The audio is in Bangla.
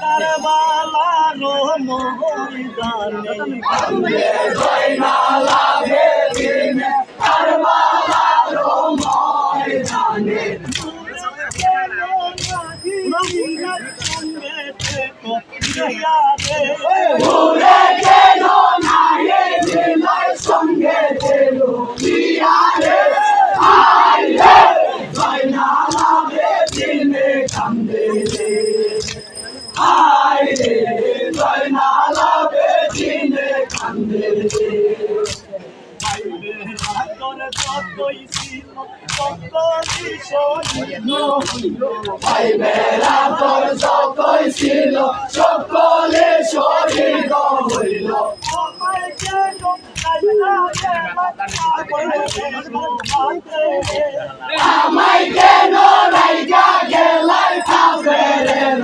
কারবালারো ময়দানে জয়নালা বেদিনে কারবালারো ময়দানে ভুলে গেল না রে দিলাই সঙ্গে দিল বিয়ারে আয় রে জয়নালা বেদিনে কান্দে রে আয় রে জয়নালা বেদিনে কান্দে রে ভাইবেরা তোর যতই ছিল সকলে শহীদ হইল আমায় কেন রাইগা গেলাই কাফেরের